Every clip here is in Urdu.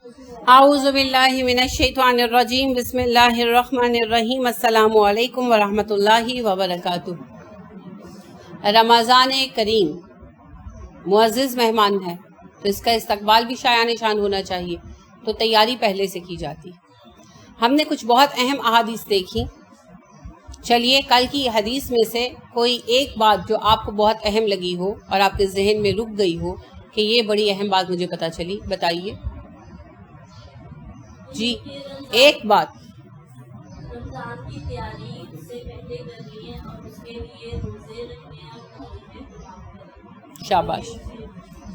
اعوذ باللہ من الشیطان الرجیم بسم اللہ الرحمن الرحیم السلام علیکم ورحمۃ اللہ وبرکاتہ۔ رمضان کریم معزز مہمان ہے تو اس کا استقبال بھی شایان شان ہونا چاہیے، تو تیاری پہلے سے کی جاتی۔ ہم نے کچھ بہت اہم احادیث دیکھی۔ چلیے کل کی حدیث میں سے کوئی ایک بات جو آپ کو بہت اہم لگی ہو اور آپ کے ذہن میں رک گئی ہو کہ یہ بڑی اہم بات مجھے پتہ چلی، بتائیے جی۔ ایک بات رمضان کی تیاری سے پہلے کرنی ہے اور اس کے لیے روزے رکھنے ہیں اور شاباش۔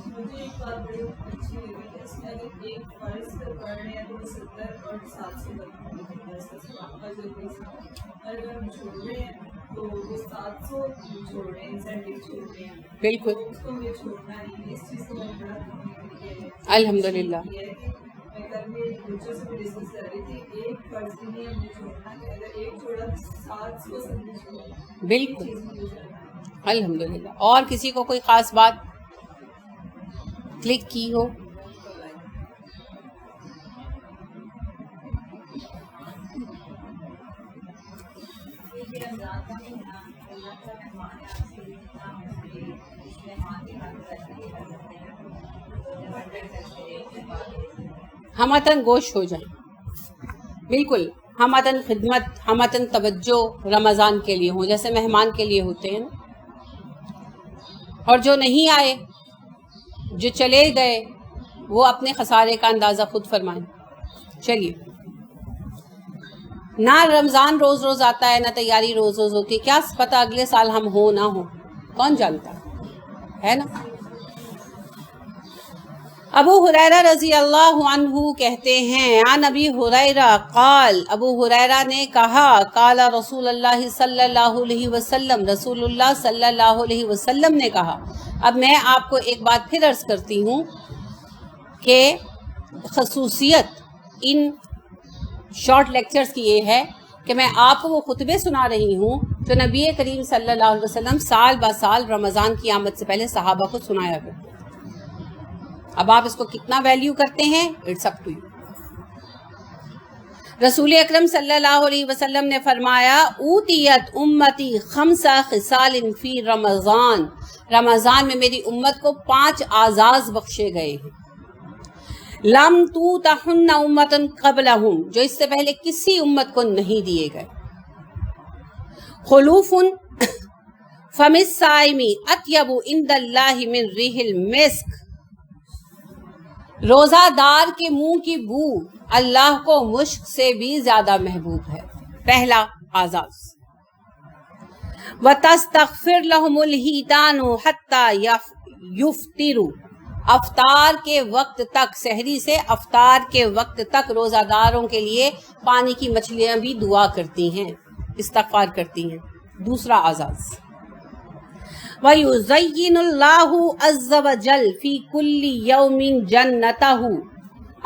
مجھے ایک بات بڑی اچھی لگی کہ اس میں اگر ایک فرض پڑھ رہے ہیں تو 70 اور 7 سے اگر ہم چھوڑ رہے ہیں تو وہ 700 چھوڑ رہے ہیں، انسینٹیو چھوڑ رہے ہیں، بالکل اس کو ہمیں چھوڑنا نہیں ہے۔ اس چیز کو میں بڑا الحمدللہ۔ میں کل میرے بچوں سے بھی ڈسکس کر رہی تھی، ایک فرض بھی نہیں ہمیں چھوڑنا کہ اگر ایک چھوڑا تو 700 سے نہیں چھوڑنا۔ بالکل الحمدللہ۔ اور کسی کو کوئی خاص بات کلک کی ہو؟ ہمتن گوش ہو جائیں، بالکل ہمتن خدمت، ہمتن توجہ رمضان کے لیے ہوں، جیسے مہمان کے لیے ہوتے ہیں۔ اور جو نہیں آئے، جو چلے گئے، وہ اپنے خسارے کا اندازہ خود فرمائیں۔ چلیے، نہ رمضان روز روز آتا ہے، نہ تیاری روز روز ہوتی ہے، کیا پتہ اگلے سال ہم ہوں نہ ہوں، کون جانتا ہے نا۔ ابو ہریرہ رضی اللہ عنہ کہتے ہیں، عن ابی ہریرہ قال، ابو ہریرہ نے کہا، قال رسول اللہ صلی اللہ علیہ وسلم، رسول اللہ صلی اللہ علیہ وسلم نے کہا۔ اب میں آپ کو ایک بات پھر عرض کرتی ہوں کہ خصوصیت ان شارٹ لیکچرز کی یہ ہے کہ میں آپ کو وہ خطبے سنا رہی ہوں جو نبی کریم صلی اللہ علیہ وسلم سال با سال رمضان کی آمد سے پہلے صحابہ کو سنایا کرتے۔ اب آپ اس کو کتنا ویلیو کرتے ہیں، اٹس اپ ٹو یو۔ رسول اکرم صلی اللہ علیہ وسلم نے فرمایا، اوتیت امتی 5 خصال فی رمضان، رمضان میں میری امت کو 5 اعزاز بخشے گئے ہیں، لم توتہن امتا قبلہم، جو اس سے پہلے کسی امت کو نہیں دیے گئے۔ خلوف فم الصائم اطیب عند اللہ من ریح المسک، روزہ دار کے منہ کی بو اللہ کو مشک سے بھی زیادہ محبوب ہے، پہلا اعزاز۔ وَتَسْتَغْفِرْ لَهُمُ الْحِيتَانُ حَتَّى يُفْطِرُوا، افطار کے وقت تک، سحری سے افطار کے وقت تک روزہ داروں کے لیے پانی کی مچھلیاں بھی دعا کرتی ہیں، استغفار کرتی ہیں، دوسرا اعزاز۔ وَيُزَيِّنُ اللَّهُ عَزَّ وَجَلَّ فِي كُلِّ يَوْمٍ جَنَّتَهُ،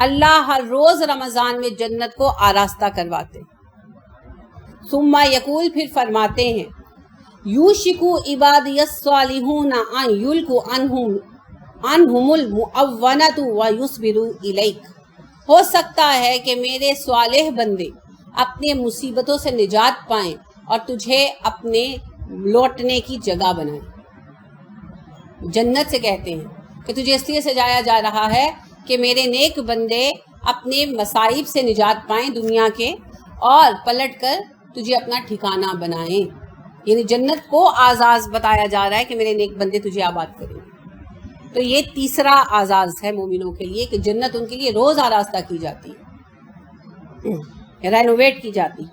اللہ ہر روز رمضان میں جنت کو آراستہ کرواتے۔ ثم یقول، پھر فرماتے ہیں، یوشک عبادی الصالحون ان یلقوا عنہم المعونۃ ویصبروا الیک، ہو سکتا ہے کہ میرے صالح بندے اپنے مصیبتوں سے نجات پائیں اور تجھے اپنے لوٹنے کی جگہ بنائیں۔ جنت سے کہتے ہیں کہ تجھے اس لیے سجایا جا رہا ہے کہ میرے نیک بندے اپنے مصائب سے نجات پائیں دنیا کے، اور پلٹ کر تجھے اپنا ٹھکانہ بنائیں۔ یعنی جنت کو اعزاز بتایا جا رہا ہے کہ میرے نیک بندے تجھے آباد کریں۔ تو یہ تیسرا اعزاز ہے مومنوں کے لیے کہ جنت ان کے لیے روز آراستہ کی جاتی ہے، رینوویٹ کی جاتی ہے۔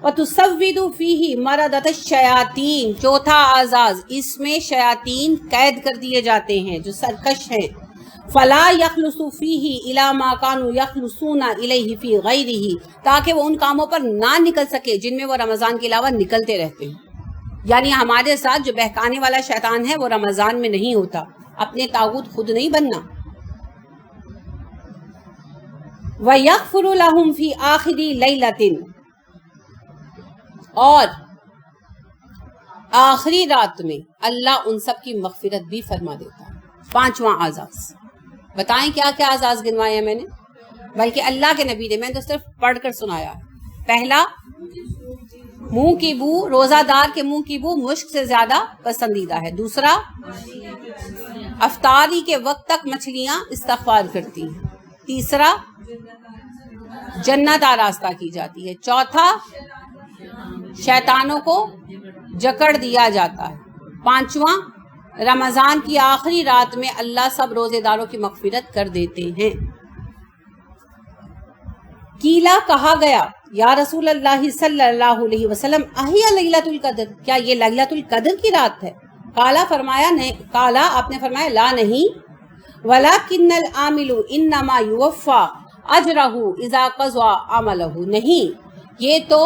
وَتُسَوِّدُ فِيهِ مَرَدَةَ الشَّيَاطِينِ، چوتھا اعزاز، اس میں شیاطین قید کر دیے جاتے ہیں جو سرکش ہیں۔ فَلَا يَخْلُصُ فِيهِ إِلَى مَا كَانُوا يَخْلُصُونَ إِلَيْهِ فِي غَيْرِهِ، تاکہ وہ ان کاموں پر نہ نکل سکے جن میں وہ رمضان کے علاوہ نکلتے رہتے ہیں۔ یعنی ہمارے ساتھ جو بہکانے والا شیطان ہے وہ رمضان میں نہیں ہوتا، اپنے طاغوت خود نہیں بننا۔ وَيَغْفِرُ لَهُمْ فِي آخِرِ لَيْلَةٍ، اور آخری رات میں اللہ ان سب کی مغفرت بھی فرما دیتا ہے۔ 5واں اعزاز، بتائیں کیا کیا اعزاز گنوائے ہیں میں نے؟ بلکہ اللہ کے نبی نے، میں تو صرف پڑھ کر سنایا. پہلا، منہ کی بو، روزہ دار کے منہ کی بو مشک سے زیادہ پسندیدہ ہے. دوسرا، افطاری کے وقت تک مچھلیاں استغفار کرتی ہیں. تیسرا، جنت آراستہ کی جاتی ہے. چوتھا، شیطانوں کو جکڑ دیا جاتا ہے. پانچواں، رمضان کی آخری رات میں اللہ سب روزے داروں کی مغفرت کر دیتے ہیں. کیلا، کہا گیا، یا رسول اللہ صلی اللہ علیہ وسلم، احیا لیلۃ القدر، کیا یہ لیلۃ القدر کی رات ہے؟ کالا، فرمایا نہیں. کالا، آپ نے فرمایا لا نہیں. ولکن العامل انما یوفی اجرہ اذا قضى عملہ، نہیں، یہ تو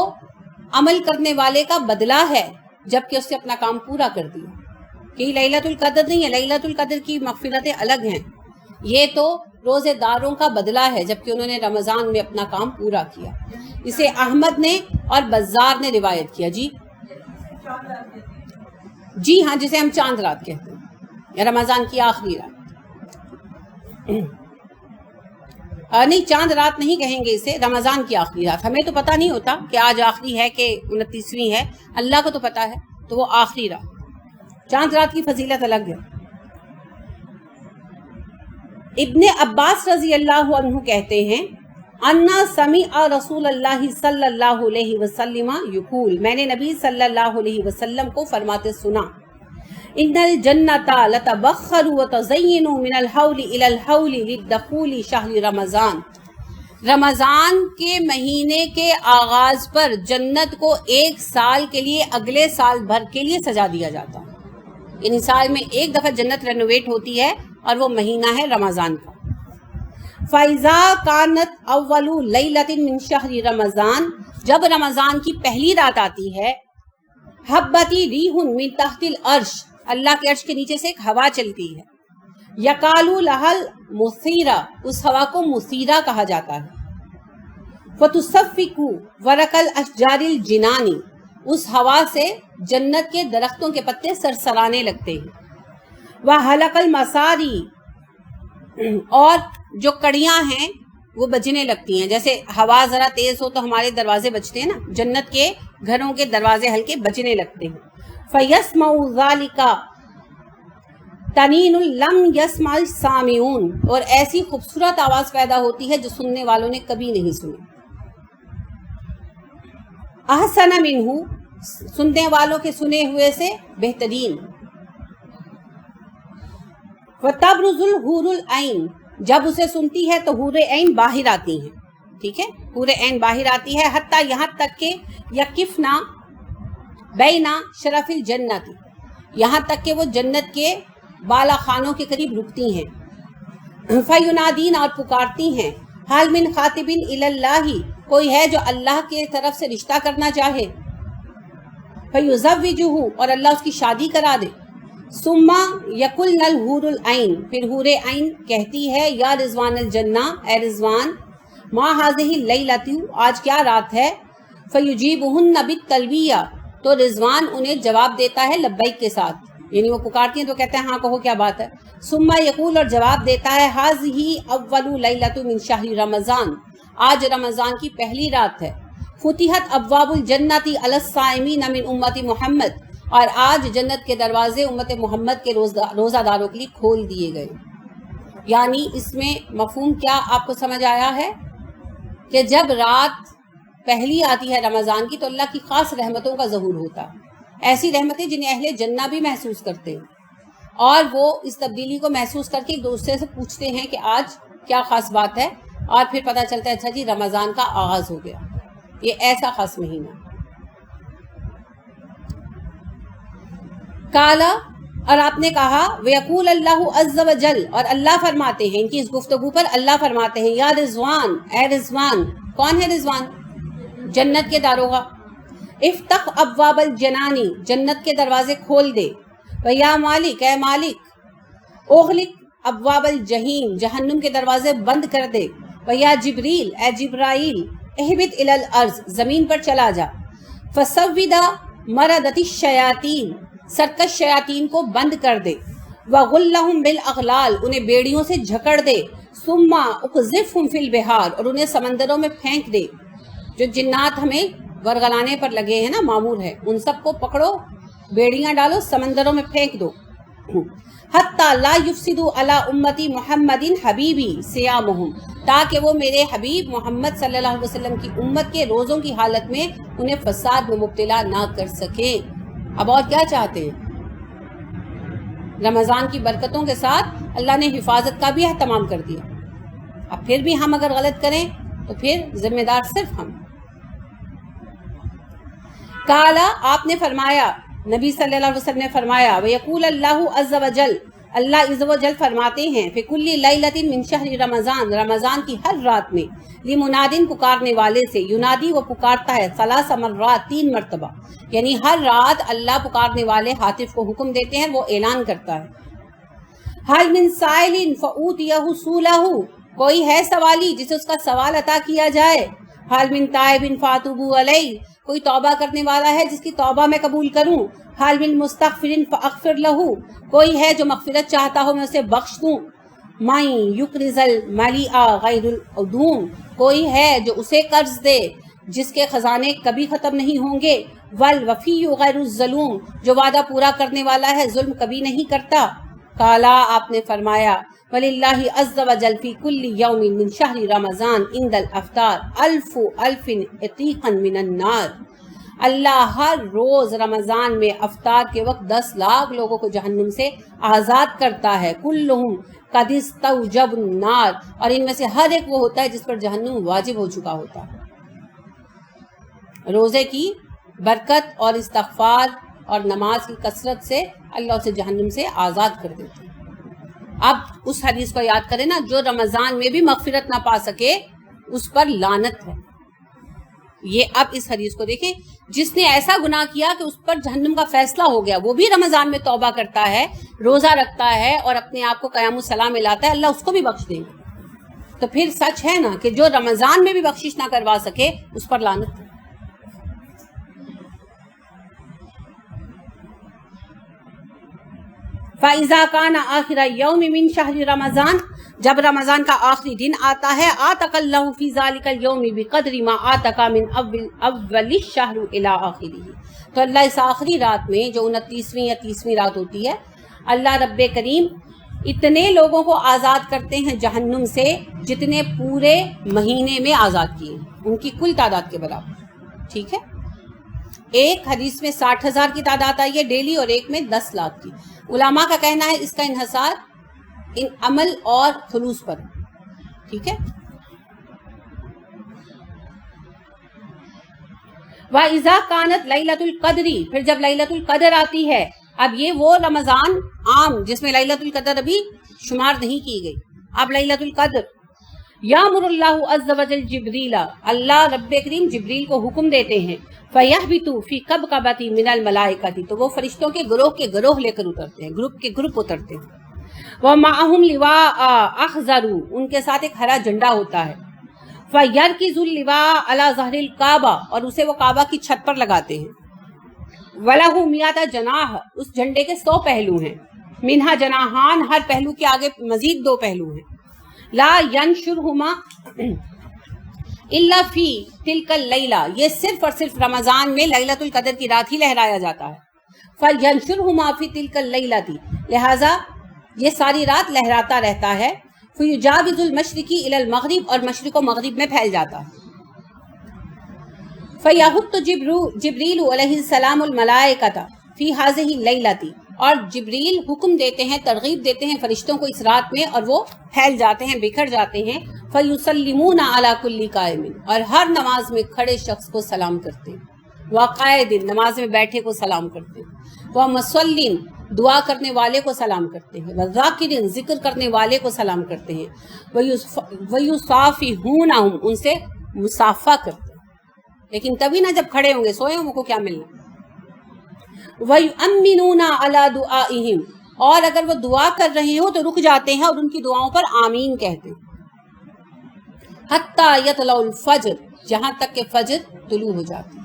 عمل کرنے والے کا بدلہ ہے جب کہ اس نے اپنا کام پورا کر دیا. کہ لیلۃ القدر نہیں ہے، لیلۃ القدر کی مغفرتیں الگ ہیں. یہ تو روزے داروں کا بدلہ ہے جب کہ انہوں نے رمضان میں اپنا کام پورا کیا. اسے احمد نے اور بزار نے روایت کیا. جی ہاں، جسے ہم چاند رات کہتے ہیں، یا رمضان کی آخری رات. نہیں، چاند رات نہیں کہیں گے اسے، رمضان کی آخری رات. ہمیں تو پتہ نہیں ہوتا کہ آج آخری ہے کہ 29ویں ہے، اللہ کو تو پتہ ہے، تو وہ آخری رات. چاند رات کی فضیلت الگ ہے. ابن عباس رضی اللہ عنہ کہتے ہیں، انا سمع رسول اللہ صلی اللہ علیہ وسلم یقول، میں نے نبی صلی اللہ علیہ وسلم کو فرماتے سنا، ان الجنۃ لتبخر وتزین من الحول الى الحول للدخول شہر رمضان. رمضان کے مہینے کے آغاز پر جنت کو ایک سال کے لیے اگلے سال بھر کے لیے سجا دیا جاتا ہے. یعنی سال میں ایک دفعہ جنت رینوویٹ ہوتی ہے اور وہ مہینہ ہے رمضان کا. فَإِذَا كَانَتْ أَوَّلُ لَيْلَةٍ مِّن شَهْرِ رمضان، جب رمضان کی پہلی رات آتی ہے، حبتی ریح من تحت العرش، اللہ کے عرش کے نیچے سے ایک ہوا چلتی ہے. یقالو لہل مثیرہ، اس ہوا کو مثیرہ کہا جاتا ہے. فتصفق ورق الاشجار الجنانی، اس ہوا سے جنت کے درختوں کے پتے سرسرانے لگتے ہیں. وحلق المساری، اور جو کڑیاں ہیں وہ بجنے لگتی ہیں. جیسے ہوا ذرا تیز ہو تو ہمارے دروازے بجتے ہیں نا، جنت کے گھروں کے دروازے ہلکے بجنے لگتے ہیں. فَيَسْمَعُ ذَلِكَ تَنِينٌ لَمْ يَسْمَعِ السَّامِعُونَ، اور ایسی خوبصورت آواز پیدا ہوتی ہے جو سننے والوں نے کبھی نہیں سنی. احسن منہ، سننے والوں کے سنے ہوئے سے بہترین. وَتَبْرُزُ الْحُورُ الْعَيْنِ، جب اسے سنتی ہے تو حور عین باہر آتی ہیں. ٹھیک ہے، حور عین باہر آتی ہے. حتیٰ یہاں تک کہ یقفنا بینا شرف الجنت، یہاں تک کہ وہ جنت کے بالا خانوں کے قریب رکتی ہیں. فینادین، اور پکارتی ہیں، حال من خاطب الی اللہ، کوئی ہے جو اللہ کے طرف سے رشتہ کرنا چاہے. فیزوجہ، اور اللہ اس کی شادی کرا دے. ثم یقلن الحور العین، پھر حور عین کہتی ہے، یا رضوان الجنہ، اے رضوان، ما ہذہ اللیلۃ، آج کیا رات ہے. فیجیبہن بالتلبیہ، تو رضوان انہیں جواب دیتا ہے لبیک کے ساتھ. یعنی وہ پکارتی ہیں تو کہتے ہیں ہاں کہو کیا بات ہے. ثم یقول، اور جواب دیتا ہے، ہذہ اول لیلۃ من شہر رمضان، آج رمضان کی پہلی رات ہے. فتحت ابواب الجنت علی الصائمین من امت محمد، اور آج جنت کے دروازے امت محمد کے روزہ داروں کے لیے کھول دیے گئے. یعنی اس میں مفہوم کیا آپ کو سمجھ آیا ہے کہ جب رات پہلی آتی ہے رمضان کی تو اللہ کی خاص رحمتوں کا ظہور ہوتا ہے. ایسی رحمتیں جنہیں اہل جنہ بھی محسوس کرتے ہیں، اور وہ اس تبدیلی کو محسوس کر کے ایک دوسرے سے پوچھتے ہیں کہ آج کیا خاص بات ہے، اور پھر پتہ چلتا ہے اچھا جی رمضان کا آغاز ہو گیا، یہ ایسا خاص مہینہ. کالا، اور آپ نے کہا، وَيَقُولُ اللَّهُ عَزَّ وَجَلَّ، اور اللہ فرماتے ہیں، ان کی اس گفتگو پر اللہ فرماتے ہیں، یا رضوان، اے رضوان. کون ہے رضوان؟ جنت کے داروغہ. افتح ابواب الجنانی، جنت کے دروازے کھول دے. وَيَا مالک، اے مالک. اغلق ابواب الجحیم، جہنم کے دروازے بند کر دے. وَيَا جبریل، اے جبرائیل. اہبط الی الارض، زمین پر چلا جا. فَسَوِّدَ مَرَدَتِ الشَّيَاطِينَ، سرکش شیاطین کو بند کر دے. وغلہم بالاغلال، انہیں بیڑیوں سے جھکڑ دے، ثم اقذفہم فی البحار، اور انہیں سمندروں میں پھینک دے. جو جنات ہمیں ورگلانے پر لگے ہیں نا، معمور ہے، ان سب کو پکڑو، بیڑیاں ڈالو، سمندروں میں پھینک دو. حتی لا یفسدوا علی امتی محمد حبیبی صیامہم، تاکہ وہ میرے حبیب محمد صلی اللہ علیہ وسلم کی امت کے روزوں کی حالت میں انہیں فساد میں مبتلا نہ کر سکیں. اب اور کیا چاہتے ہیں؟ رمضان کی برکتوں کے ساتھ اللہ نے حفاظت کا بھی اہتمام کر دیا. اب پھر بھی ہم اگر غلط کریں تو پھر ذمہ دار صرف ہم. قالا، آپ نے فرمایا، نبی صلی اللہ علیہ وسلم نے فرمایا، وَيَقُولَ اللَّهُ عَزَّ وَجَلَّ، اللہ عز و جل فرماتے ہیں، فِي كُلِّ لَيْلَةٍ مِّن شَهْرِ رمضان، رمضان کی ہر رات میں، لِمُنَادٍ پکارنے والے سے، ینادی وہ پکارتا ہے، 3 مرات 3 مرتبہ، یعنی ہر رات اللہ پکارنے والے ہاتف کو حکم دیتے ہیں، وہ اعلان کرتا ہے. هَلْ مِن سَائِلٍ فَأُوتِيَهُ سُؤْلَهُ، کوئی ہے سوالی جسے اس کا سوال عطا کیا جائے. حال من تائب فاتوبوا علیہ، کوئی توبہ کرنے والا ہے جس کی توبہ میں قبول کروں. حال من مستغفر فاغفر لہ، کوئی ہے جو مغفرت چاہتا ہو میں اسے بخش دوں. من یقرض الملیع غیر العدوم، کوئی ہے جو اسے قرض دے جس کے خزانے کبھی ختم نہیں ہوں گے. والوفی غیر الظلوم، جو وعدہ پورا کرنے والا ہے، ظلم کبھی نہیں کرتا. قالا، آپ نے فرمایا، وَلِلَّهِ عَزَّ وَجَلَّ فِي كُلِّ يَوْمٍ مِّن شَهْرِ رَمَضَانَ عِندَ الْأَفْطَارِ أَلْفُ عِتِيقٍ مِّنَ النَّارِ، اللہ ہر روز رمضان میں افطار کے وقت 10 لاکھ لوگوں کو جہنم سے آزاد کرتا ہے. كُلُّهُمْ قَدِ اسْتَوْجَبُ النَّارِ، اور ان میں سے ہر ایک وہ ہوتا ہے جس پر جہنم واجب ہو چکا ہوتا ہے. روزے کی برکت اور استغفار اور نماز کی کثرت سے اللہ اسے جہنم سے آزاد کر دیتے ہیں. اب اس حدیث کو یاد کریں نا، جو رمضان میں بھی مغفرت نہ پا سکے اس پر لعنت ہے. یہ اب اس حدیث کو دیکھیں، جس نے ایسا گناہ کیا کہ اس پر جہنم کا فیصلہ ہو گیا، وہ بھی رمضان میں توبہ کرتا ہے، روزہ رکھتا ہے اور اپنے آپ کو قیام الصلاۃ میں لاتا ہے، اللہ اس کو بھی بخش دیں گے. تو پھر سچ ہے نا کہ جو رمضان میں بھی بخشش نہ کروا سکے اس پر لعنت ہے. فَإِذَا كَانَ آخِرَ يَوْمٍ مِّن شَهْرِ رَمَضَانَ، جب رمضان کا آخری دن آتا ہے، آتَقَ اللَّهُ فِي ذَلِكَ الْيَوْمِ بِقَدْرِ مَا آتَقَ مِنْ أَوَّلِ الشَّهْرِ إِلَىٰ آخِرِهِ، تو اللہ اس آخری رات میں جو 29ویں یا 30ویں رات ہوتی ہے، اللہ رب کریم اتنے لوگوں کو آزاد کرتے ہیں جہنم سے جتنے پورے مہینے میں آزاد کیے ہیں، ان کی کل تعداد کے برابر. ٹھیک ہے، ایک حدیث میں 60,000 کی تعداد آئی ہے ڈیلی، اور ایک میں 10 لاکھ کی. علماء کا کہنا ہے اس کا انحصار ان عمل اور خلوص پر. ٹھیک ہے. وَإِذَا كَانَتْ لَيْلَةُ الْقَدْرِ، پھر جب لیلۃ القدر آتی ہے، اب یہ وہ رمضان عام جس میں لیلۃ القدر ابھی شمار نہیں کی گئی، اب لیلۃ القدر. یامر اللہ عز وجل جبریل، اللہ رب کریم جبریل کو حکم دیتے ہیں، فَيَحْبِطُ فِي قَبْقَبَةٍ مِّنَ الْمَلَائِكَةِ، تو وہ فرشتوں کے گروہ لے کر اترتے ہیں، گروپ کے گروپ اترتے ہیں. وَمَعَهُمْ لِوَاءٌ أَخْضَرٌ، ان کے ساتھ ایک ہرا جھنڈا ہوتا ہے. فَيَرْكِزُ اللِّوَاءَ عَلَى ظَهْرِ الْكَعْبَةِ، اور اسے وہ کعبہ کی چھت پر لگاتے ہیں. وَلَهُ مِئَةَ جَنَاحٍ، اس جھنڈے کے 100 پہلو ہیں. مِنْهَا جَنَاحَانِ، ہر پہلو کے آگے مزید 2 پہلو ہیں. لا ينشرهما الا فی تلک اللیلہ، یہ صرف اور صرف رمضان میں لیلۃ القدر کی رات ہی لہرایا جاتا ہے. فینشرهما فی تلک اللیلہ، لہذا یہ ساری رات لہراتا رہتا ہے. فیجاوز المشرقی الی المغرب، اور مشرق و مغرب میں پھیل جاتا ہے. فیحط جبریل علیہ السلام الملائکۃ فی ہذہ اللیلۃ، اور جبریل حکم دیتے ہیں، ترغیب دیتے ہیں فرشتوں کو اس رات میں، اور وہ پھیل جاتے ہیں، بکھر جاتے ہیں. فَيُسَلِّمُونَ عَلَى كُلِّ قَائِمٍ، اور ہر نماز میں کھڑے شخص کو سلام کرتے ہیں. وَقَائِدٍ، نماز میں بیٹھے کو سلام کرتے ہیں. وَمُصَلٍّ، دعا کرنے والے کو سلام کرتے ہیں. وَذَاكِرٍ، ذکر کرنے والے کو سلام کرتے ہیں. وَيُصَافِحُونَهُمْ، ان سے مصافحہ کرتے ہیں. لیکن تبھی نہ جب کھڑے ہوں گے، سوئے ہوں کو کیا ملنا. وَيُؤَمِّنُونَ عَلَى دُعَائِهِمْ، اور اگر وہ دعا کر رہے ہوں تو رک جاتے ہیں اور ان کی دعاؤں پر آمین کہتے ہیں. حَتَّى يَطْلَعُ الْفَجْرِ، جہاں تک کہ فجر طلوع ہو جاتی ہے.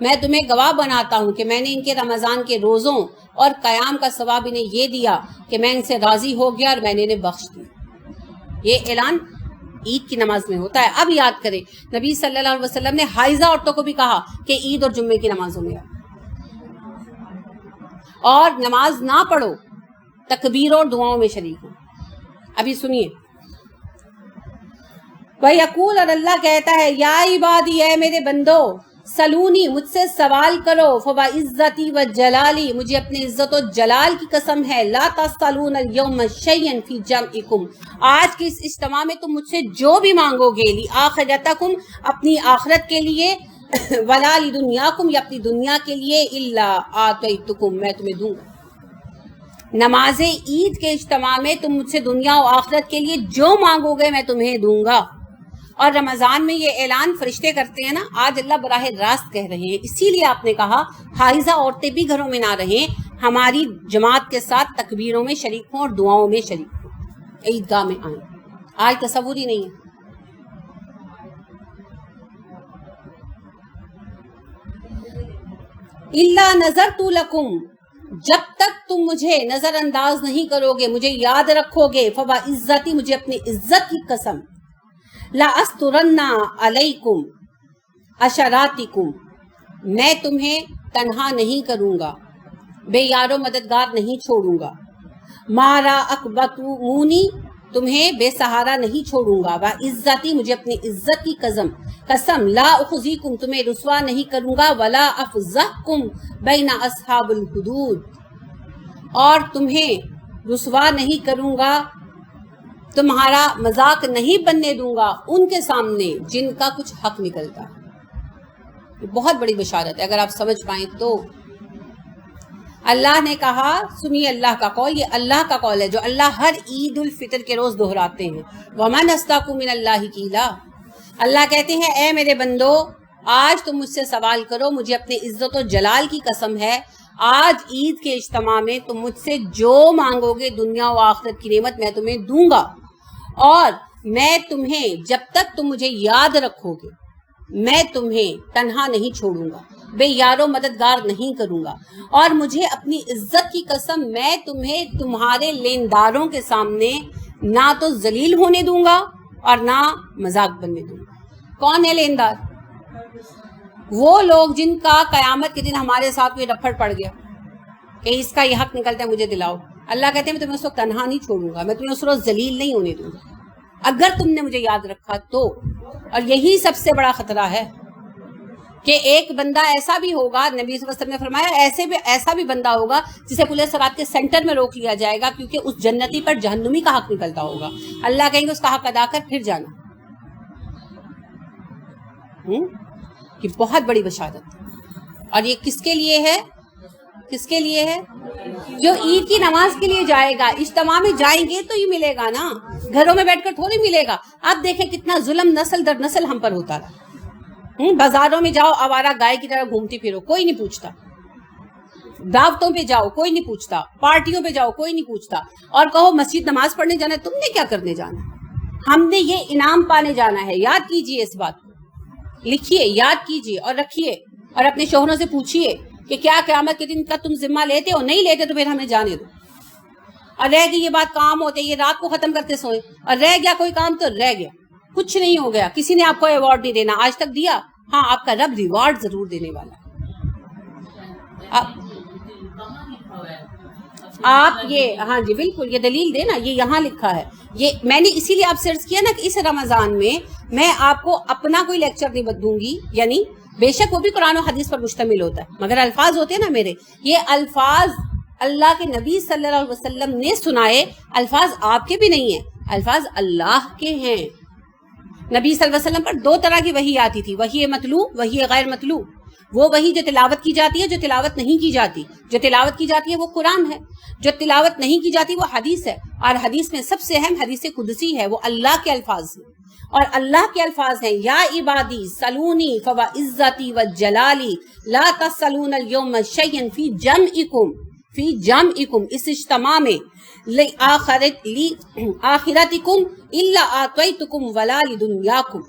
میں تمہیں گواہ بناتا ہوں کہ میں نے ان کے رمضان کے روزوں اور قیام کا ثواب انہیں یہ دیا کہ میں ان سے راضی ہو گیا اور میں نے انہیں بخش دیا۔ یہ اعلان عید کی نماز میں ہوتا ہے۔ اب یاد کریں نبی صلی اللہ علیہ وسلم نے حائضہ عورتوں کو بھی کہا کہ عید اور جمعے کی نمازوں میں اور نماز نہ پڑھو، تکبیروں اور دعاؤں میں شریک ہو۔ ابھی سنیے، وَيَقُولُ، اور اللہ کہتا ہے، یا عبادی، اے میرے بندو، سلونی، مجھ سے سوال کرو، فَوَعِزَّتِي وَجَلَالِي، مجھے اپنے عزت و جلال کی قسم ہے، لا تَسْأَلُونَ الْيَوْمَ شَيْئًا فِي جَمْعِكُمْ، آج کے اس اجتماع میں تم مجھ سے جو بھی مانگو گے، لِآخِرَتَكُمْ، اپنی آخرت کے لیے، وَلَا لِدُنْيَاكُمْ، یا اپنی دنیا کے لیے، إِلَّا آتَيْتُكُمْ، میں تمہیں دوں گا۔ نماز عید کے اجتماع میں تم مجھ سے دنیا و آخرت کے لیے جو مانگو گے میں تمہیں دوں گا۔ اور رمضان میں یہ اعلان فرشتے کرتے ہیں نا، آج اللہ براہ راست کہہ رہے ہیں، اسی لیے آپ نے کہا حائضہ عورتیں بھی گھروں میں نہ رہیں، ہماری جماعت کے ساتھ تکبیروں میں شریک ہوں اور دعاؤں میں شریک ہوں، عیدگاہ میں آئیں۔ آج تصور ہی نہیں ہے۔ اِلَّا نَظَرْتُ لَكُمْ، جب تک تم مجھے نظر انداز نہیں کرو گے، مجھے یاد رکھو گے، فَوَعِزَّتِي، مجھے اپنی عزت کی قسم، لَأَسْتُرَنَّ عَلَيْكُمْ عَشَرَاتِكُمْ، میں تمہیں تنہا نہیں کروں گا، بے یار و مددگار نہیں چھوڑوں گا، مارا اکبتمونی، تمہیں بے سہارا نہیں چھوڑوں گا، وَعِزَّتِي، مجھے اپنی عزت کی قسم، لا اخزیکم، تمہیں رسوا نہیں کروں گا، ولا افضحکم بین اصحاب الحدود، اور تمہیں رسوا نہیں کروں گا، تمہارا مذاق نہیں بننے دوں گا ان کے سامنے جن کا کچھ حق نکلتا ہے۔ یہ بہت بڑی بشارت ہے اگر آپ سمجھ پائیں تو۔ اللہ نے کہا، سنیے اللہ کا قول، یہ اللہ کا قول ہے جو اللہ ہر عید الفطر کے روز دہراتے ہیں، وَمَنْ أَصْدَقُ مِنَ اللَّهِ قِيلًا، اللہ کہتے ہیں اے میرے بندو، آج تم مجھ سے سوال کرو، مجھے اپنے عزت و جلال کی قسم ہے، آج عید کے اجتماع میں تم مجھ سے جو مانگو گے دنیا و آخرت کی نعمت میں تمہیں دوں گا، اور میں تمہیں جب تک تم مجھے یاد رکھو گے میں تمہیں تنہا نہیں چھوڑوں گا، بے یار و مددگار نہیں کروں گا، اور مجھے اپنی عزت کی قسم میں تمہیں تمہارے لینداروں کے سامنے نہ تو ذلیل ہونے دوں گا اور نہ مذاق بننے دوں گا۔ کون ہے لیندار؟ وہ لوگ جن کا قیامت کے دن ہمارے ساتھ کوئی رپھڑ پڑ گیا کہ اس کا یہ حق نکلتا ہے مجھے دلاؤ، اللہ کہتے ہیں میں تمہیں اس وقت تنہا نہیں چھوڑوں گا، میں تمہیں اس روز ذلیل نہیں ہونے دوں گا اگر تم نے مجھے یاد رکھا تو۔ اور یہی سب سے بڑا خطرہ ہے کہ ایک بندہ ایسا بھی ہوگا، نبی صلی اللہ علیہ وسلم نے فرمایا ایسا بھی بندہ ہوگا جسے پورے صراط کے سینٹر میں روک لیا جائے گا کیونکہ اس جنتی پر جہنمی کا حق نکلتا ہوگا، اللہ کہیں گے اس کا حق ادا کر پھر جانا۔ یہ بہت بڑی بشارت، اور یہ کس کے لیے ہے؟ کس کے لیے ہے؟ جو عید کی نماز کے لیے جائے گا، اجتماع میں جائیں گے تو یہ ملے گا نا، گھروں میں بیٹھ کر تھوڑی ملے گا۔ آپ دیکھیں کتنا ظلم نسل در نسل ہم پر ہوتا رہا، بازاروں میں جاؤ آوارہ گائے کی طرح گھومتی پھرو، کوئی نہیں پوچھتا، دعوتوں پہ جاؤ کوئی نہیں پوچھتا، پارٹیوں پہ جاؤ کوئی نہیں پوچھتا، اور کہو مسجد نماز پڑھنے جانا ہے، تم نے کیا کرنے جانا ہے؟ ہم نے یہ انعام پانے جانا ہے، یاد کیجئے اس بات کو، لکھیے، یاد کیجئے اور رکھیے، اور اپنے شوہروں سے پوچھیے کہ کیا قیامت کے دن کا تم ذمہ لیتے ہو؟ نہیں لیتے تو پھر ہمیں جانے دو، اور رہ گئی یہ بات کام ہوتے یہ رات کو ختم کرتے سوئے، اور رہ گیا کوئی کام تو رہ گیا، کچھ نہیں ہو گیا، کسی نے آپ کو ایوارڈ نہیں دینا، آج تک دیا؟ ہاں آپ کا رب ریوارڈ ضرور دینے والا ہے۔ آپ یہ، ہاں جی بالکل، یہ دلیل دینا، یہ یہاں لکھا ہے، یہ میں نے اسی لیے آپ سے عرض کیا نا کہ اس رمضان میں آپ کو اپنا کوئی لیکچر نہیں دوں گی، یعنی بے شک وہ بھی قرآن و حدیث پر مشتمل ہوتا ہے مگر الفاظ ہوتے ہیں نا میرے، یہ الفاظ اللہ کے نبی صلی اللہ علیہ وسلم نے سنائے، الفاظ آپ کے بھی نہیں ہیں، الفاظ اللہ کے ہیں۔ نبی صلی اللہ علیہ وسلم پر دو طرح کی وحی آتی تھی، وحی مطلوع، وحی غیر مطلوع۔ وہ وحی جو تلاوت کی جاتی ہے، جو تلاوت نہیں کی جاتی، جو تلاوت کی جاتی ہے وہ قرآن ہے، جو تلاوت نہیں کی جاتی وہ حدیث ہے، اور حدیث میں سب سے اہم حدیث قدسی ہے، وہ اللہ کے الفاظ ہیں، اور اللہ کے الفاظ ہیں، یا عبادی سلونی فوعزتی وجلالی لا تسلون اليوم شیئا فی جمعکم، اس اجتماع میں آخرتکم الا آتیتکم ولا لدنیاکم،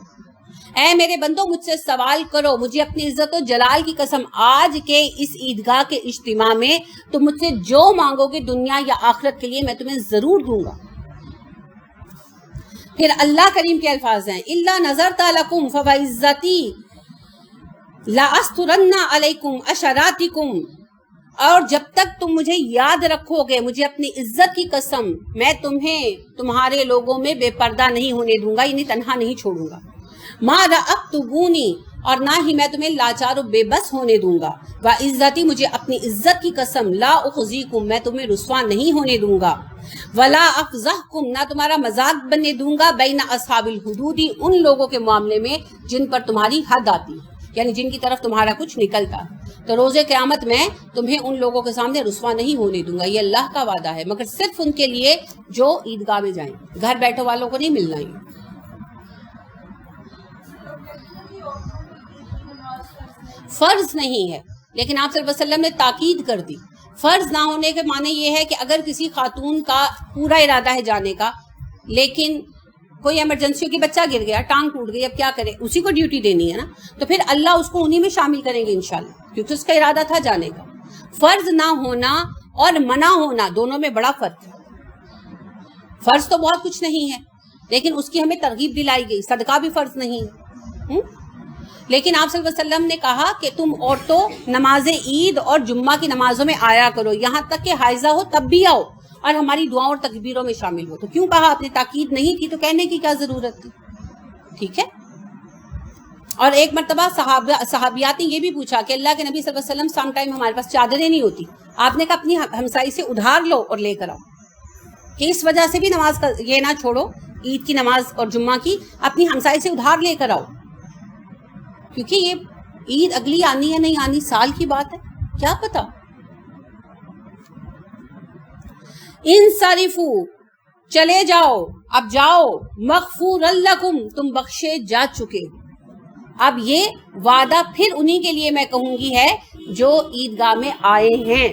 اے میرے بندوں مجھ سے سوال کرو، مجھے اپنی عزت و جلال کی قسم آج کے اس عیدگاہ کے اجتماع میں تم مجھ سے جو مانگو گے دنیا یا آخرت کے لیے میں تمہیں ضرور دوں گا۔ پھر اللہ کریم کے الفاظ ہیں الا نظرت لکم فوعزتی لاسترن علیکم اشراتکم، اور جب تک تم مجھے یاد رکھو گے مجھے اپنی عزت کی قسم میں تمہیں تمہارے لوگوں میں بے پردہ نہیں ہونے دوں گا، یعنی تنہا نہیں چھوڑوں گا۔ ما رأفتمونی، اور نہ ہی میں تمہیں لاچار و بے بس ہونے دوں گا۔ وعزتی، مجھے اپنی عزت کی قسم لا اخزیکم، میں تمہیں رسوا نہیں ہونے دوں گا۔ ولا افضحکم، نہ تمہارا مذاق بننے دوں گا بین اصحاب الحدود، ان لوگوں کے معاملے میں جن پر تمہاری حد آتی، یعنی جن کی طرف تمہارا کچھ نکلتا، تو روز قیامت میں تمہیں ان لوگوں کے سامنے رسوا نہیں ہونے دوں گا۔ یہ اللہ کا وعدہ ہے، مگر صرف ان کے لیے جو عیدگاہ میں جائیں، گھر بیٹھے والوں کو نہیں ملنا ہی۔ فرض نہیں ہے، لیکن آپ صلی اللہ علیہ وسلم نے تاکید کر دی۔ فرض نہ ہونے کے معنی یہ ہے کہ اگر کسی خاتون کا پورا ارادہ ہے جانے کا، لیکن کوئی ایمرجنسی کی بچہ گر گیا، ٹانگ ٹوٹ گئی، اب کیا کرے، اسی کو ڈیوٹی دینی ہے نا، تو پھر اللہ اس کو انہی میں شامل کریں گے انشاءاللہ، کیونکہ اس کا ارادہ تھا جانے کا۔ فرض نہ ہونا اور منع ہونا دونوں میں بڑا فرق ہے۔ فرض تو بہت کچھ نہیں ہے، لیکن اس کی ہمیں ترغیب دلائی گئی، صدقہ بھی فرض نہیں ہے۔ لیکن آپ صلی اللہ علیہ وسلم نے کہا کہ تم عورتوں نماز عید اور جمعہ کی نمازوں میں آیا کرو، یہاں تک کہ حائضہ ہو تب بھی آؤ، اور ہماری دعاؤں اور تکبیروں میں شامل ہو۔ تو کیوں کہا آپ نے؟ تاکید نہیں تھی تو کہنے کی کیا ضرورت تھی؟ ٹھیک ہے۔ اور ایک مرتبہ صحابیات نے یہ بھی پوچھا کہ اللہ کے نبی صلی اللہ علیہ وسلم سم ٹائم ہمارے پاس چادریں نہیں ہوتی، آپ نے کہا اپنی ہمسائی سے ادھار لو اور لے کر آؤ، کہ اس وجہ سے بھی نماز کا یہ نہ چھوڑو، عید کی نماز اور جمعہ کی اپنی ہمسائی سے ادھار لے کر آؤ، کیونکہ یہ عید اگلی آنی ہے نہیں آنی سال کی بات ہے، کیا پتا۔ انصرفو، چلے جاؤ، اب جاؤ، مغفور لکم، تم بخشے جا چکے۔ اب یہ وعدہ پھر انہی کے لیے میں کہوں گی ہے جو عیدگاہ میں آئے ہیں۔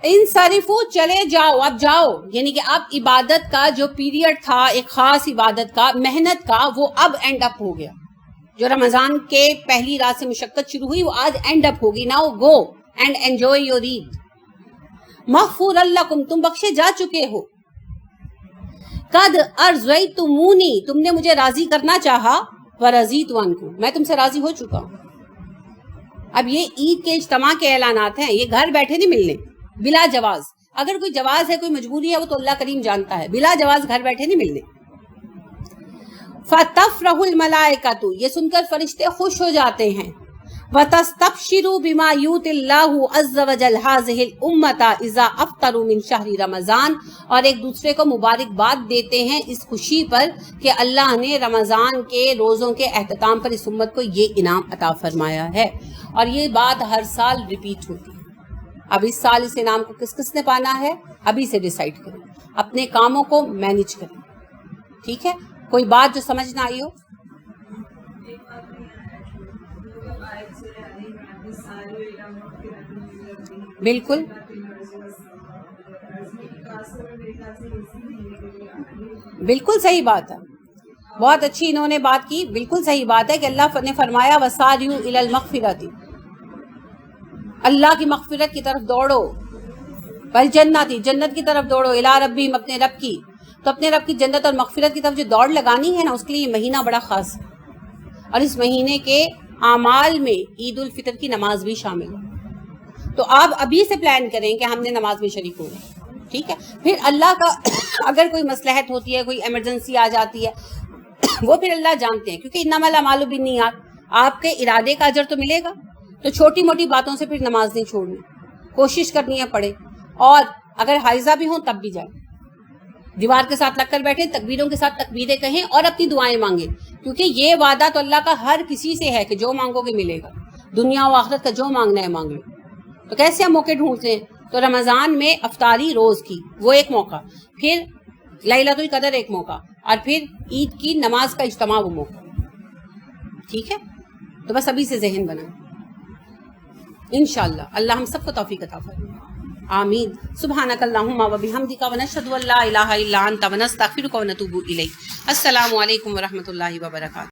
انصرفو، چلے جاؤ، اب جاؤ، یعنی کہ اب عبادت کا جو پیریڈ تھا ایک خاص عبادت کا، محنت کا، وہ اب اینڈ اپ ہو گیا۔ جو رمضان کے پہلی رات سے مشقت شروع ہوئی وہ آج اینڈ اپ ہوگی۔ Now go and enjoy your Eid. مغفور لکم، تم بخشے جا چکے ہو۔ قد ارضیتمونی، تم نے مجھے راضی کرنا چاہا، ورضیت عنکم، میں تم سے راضی ہو چکا ہوں۔ اب یہ عید کے اجتماع کے اعلانات ہیں، یہ گھر بیٹھے نہیں ملنے، بلا جواز۔ اگر کوئی جواز ہے، کوئی مجبوری ہے، وہ تو اللہ کریم جانتا ہے، بلا جواز گھر بیٹھے نہیں ملنے۔ فَتَفْرَحُ الْمَلَائِكَةُ، یہ سن کر فرشتے خوش ہو جاتے ہیں۔ وَتَسْتَبْشِرُوا بِمَا يُؤْتِ اللَّهُ عَزَّ وَجَلَّ هَٰذِهِ الْأُمَّةَ إِذَا أَفْطَرُوا مِنْ شَهْرِ رمضان، اور ایک دوسرے کو مبارکباد دیتے ہیں اس خوشی پر کہ اللہ نے رمضان کے روزوں کے اہتمام پر اس امت کو یہ انعام عطا فرمایا ہے۔ اور یہ بات ہر سال ریپیٹ ہوتی ہے۔ اب اس سال اس انعام کو کس کس نے پانا ہے، ابھی سے ڈیسائیڈ کریں، اپنے کاموں کو مینیج کریں، ٹھیک ہے۔ کوئی بات جو سمجھ نہ آئی ہو؟ بالکل بالکل صحیح بات ہے، بہت اچھی انہوں نے بات کی، بالکل صحیح بات ہے کہ اللہ نے فرمایا وَسَارِعُوا إِلَى الْمَغْفِرَةِ، اللہ کی مغفرت کی طرف دوڑو، وَالْجَنَّةِ، جنت کی طرف دوڑو، إِلَىٰ رَبِّهِمْ، اپنے رب کی، تو اپنے رب کی جنت اور مغفرت کی طرف جو دوڑ لگانی ہے نا، اس کے لیے یہ مہینہ بڑا خاص ہے، اور اس مہینے کے اعمال میں عید الفطر کی نماز بھی شامل ہے۔ تو آپ ابھی سے پلان کریں کہ ہم نے نماز میں شریک ہونا، ٹھیک ہے۔ پھر اللہ کا اگر کوئی مصلحت ہوتی ہے، کوئی ایمرجنسی آ جاتی ہے، وہ پھر اللہ جانتے ہیں، کیونکہ انما الاعمال بالنیات، آپ کے ارادے کا اجر تو ملے گا۔ تو چھوٹی موٹی باتوں سے پھر نماز نہیں چھوڑنی، کوشش کرنی ہے پڑھے، اور اگر حائضہ بھی ہوں تب بھی جائیں، دیوار کے ساتھ لگ کر بیٹھے، تکبیروں کے ساتھ تکبیریں کہیں اور اپنی دعائیں مانگیں، کیونکہ یہ وعدہ تو اللہ کا ہر کسی سے ہے کہ جو مانگو گے ملے گا، دنیا و آخرت کا جو مانگنا ہے مانگ لو۔ تو کیسے ہم موقع ڈھونڈتے ہیں؟ تو رمضان میں افطاری روز کی وہ ایک موقع، پھر لیلۃ القدر ایک موقع، اور پھر عید کی نماز کا اجتماع وہ موقع، ٹھیک ہے۔ تو بس ابھی سے ذہن بنائیں، انشاءاللہ اللہ ہم سب کو توفیق عطا فرمائے۔ آمین. سبحانک اللہم و بحمدک و نشہد ان لا الہ الا انت و نستغفرک و نتوب الیک. السلام علیکم و رحمۃ اللہ وبرکاتہ.